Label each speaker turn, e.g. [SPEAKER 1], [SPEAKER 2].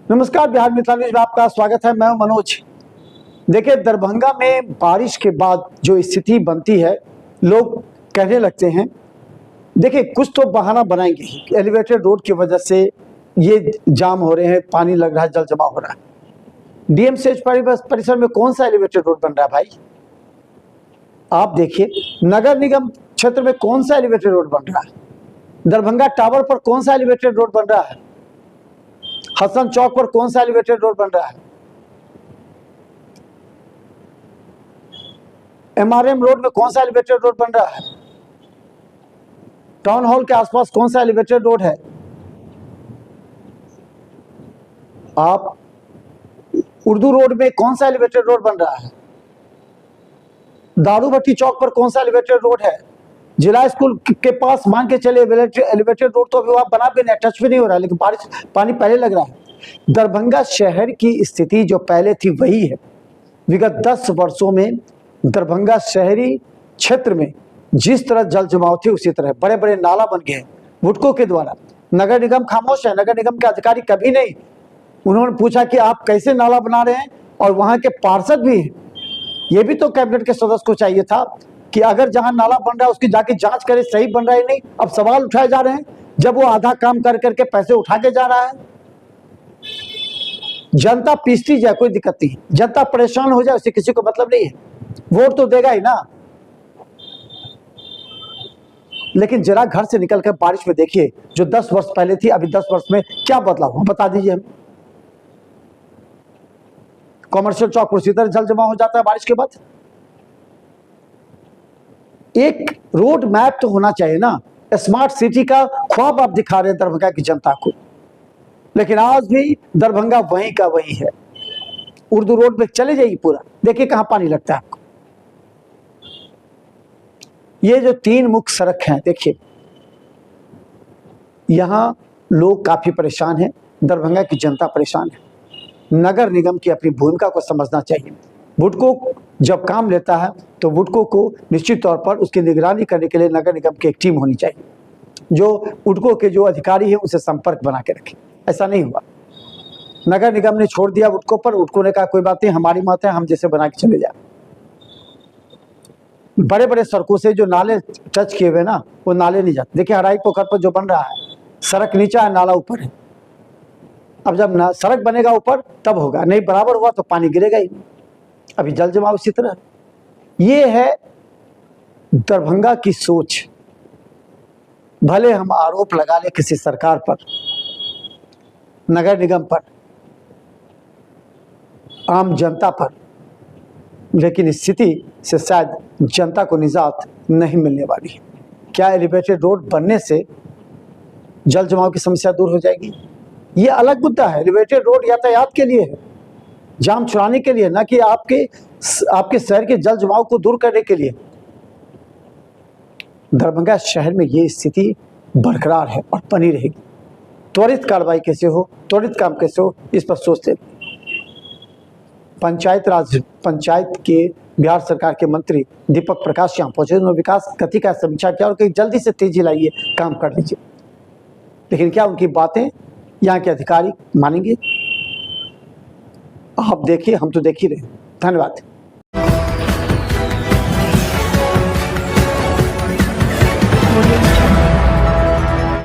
[SPEAKER 1] नमस्कार, बिहार मिथिलांचल में आपका स्वागत है। मैं हूं मनोज। देखिए, दरभंगा में बारिश के बाद जो स्थिति बनती है, लोग कहने लगते हैं, देखिए कुछ तो बहाना बनाएंगे ही। एलिवेटेड रोड की वजह से ये जाम हो रहे हैं, पानी लग रहा है, जल जमा हो रहा है। डीएमसीएच परिसर में कौन सा एलिवेटेड रोड बन रहा है भाई? आप देखिए, नगर निगम क्षेत्र में कौन सा एलिवेटेड रोड बन रहा है? दरभंगा टावर पर कौन सा एलिवेटेड रोड बन रहा है? हसन चौक पर कौन सा एलिवेटेड रोड बन रहा है? एमआरएम रोड में कौन सा एलिवेटेड रोड बन रहा है? टाउन हॉल के आसपास कौन सा एलिवेटेड रोड है? आप उर्दू रोड में कौन सा एलिवेटेड रोड बन रहा है? दारू भट्टी चौक पर कौन सा एलिवेटेड रोड है? जिला स्कूल के पास मान के चले एलिवेटेड रोड तो अभी आप बना भी नहीं, टच भी नहीं हो रहा है, लेकिन बारिश पानी पहले लग रहा है। दरभंगा शहर की स्थिति जो पहले थी वही है। विगत 10 वर्षों में दरभंगा शहरी क्षेत्र में जिस तरह जल जमाव थे उसी तरह बड़े बड़े नाला बन गए बुटकों के द्वारा। नगर निगम खामोश है, नगर निगम के अधिकारी कभी नहीं उन्होंने पूछा कि आप कैसे नाला बना रहे हैं, और वहां के पार्षद भी हैं। ये भी तो कैबिनेट के सदस्य को चाहिए था कि अगर जहां नाला बन रहा है उसकी जाके जांच करे, सही बन रहा है नहीं। अब सवाल उठाए जा रहे हैं जब वो आधा काम कर करके पैसे उठा के जा रहा है। जनता पीसती जाए, कोई दिक्कत नहीं, जनता परेशान हो जाए उससे किसी को मतलब नहीं है, वोट तो देगा ही ना। लेकिन जरा घर से निकलकर बारिश में देखिए, जो 10 वर्ष पहले थी अभी 10 वर्ष में क्या बदलाव हुआ बता दीजिए हमें। कॉमर्शियल चौक पर उसी तरह जल जमा हो जाता है बारिश के बाद। एक रोड मैप तो होना चाहिए ना। स्मार्ट सिटी का ख्वाब आप दिखा रहे हैं दरभंगा की जनता को, लेकिन आज भी दरभंगा वहीं का वहीं है। उर्दू रोड पे चले जाइए, पूरा देखिए कहां पानी लगता है आपको। ये जो 3 मुख्य सड़क हैं, देखिए यहां लोग काफी परेशान हैं, दरभंगा की जनता परेशान है। नगर निगम की अपनी भूमिका को समझना चाहिए। बुडको जब काम लेता है तो बुडको को निश्चित तौर पर उसकी निगरानी करने के लिए नगर निगम की एक टीम होनी चाहिए, जो बुडको के जो अधिकारी हैं उनसे संपर्क बना के रखे। ऐसा नहीं हुआ, नगर निगम ने छोड़ दिया बुडको पर। बुडको ने कहा कोई बात नहीं, हमारी मत है, हम जैसे बना के चले जाए। बड़े बड़े सड़कों से जो नाले टच किए हुए ना, वो नाले नहीं जाते। देखिए हराई पोखर पर जो बन रहा है, सड़क नीचा है, नाला ऊपर है। अब जब सड़क बनेगा ऊपर तब होगा, नहीं बराबर हुआ तो पानी गिरेगा ही। अभी जल जमाव इसी तरह। ये है दरभंगा की सोच। भले हम आरोप लगा ले किसी सरकार पर, नगर निगम पर, आम जनता पर, लेकिन इस स्थिति से शायद जनता को निजात नहीं मिलने वाली है। क्या एलिवेटेड रोड बनने से जल जमाव की समस्या दूर हो जाएगी? ये अलग मुद्दा है। एलिवेटेड रोड यातायात के लिए है, जाम छुड़ाने के लिए, ना कि आपके शहर के जल जमाव को दूर करने के लिए। दरभंगा शहर में ये स्थिति बरकरार है और बनी रहेगी। त्वरित कार्रवाई कैसे हो, त्वरित काम कैसे हो, इस पर सोचते। पंचायत के बिहार सरकार के मंत्री दीपक प्रकाश यहाँ पहुंचे, उन्होंने विकास गति का समीक्षा किया और कहीं जल्दी से तेजी लाइए, काम कर लीजिए। लेकिन क्या उनकी बातें यहाँ के अधिकारी मानेंगे? आप देखिए, हम तो देख ही रहे। धन्यवाद।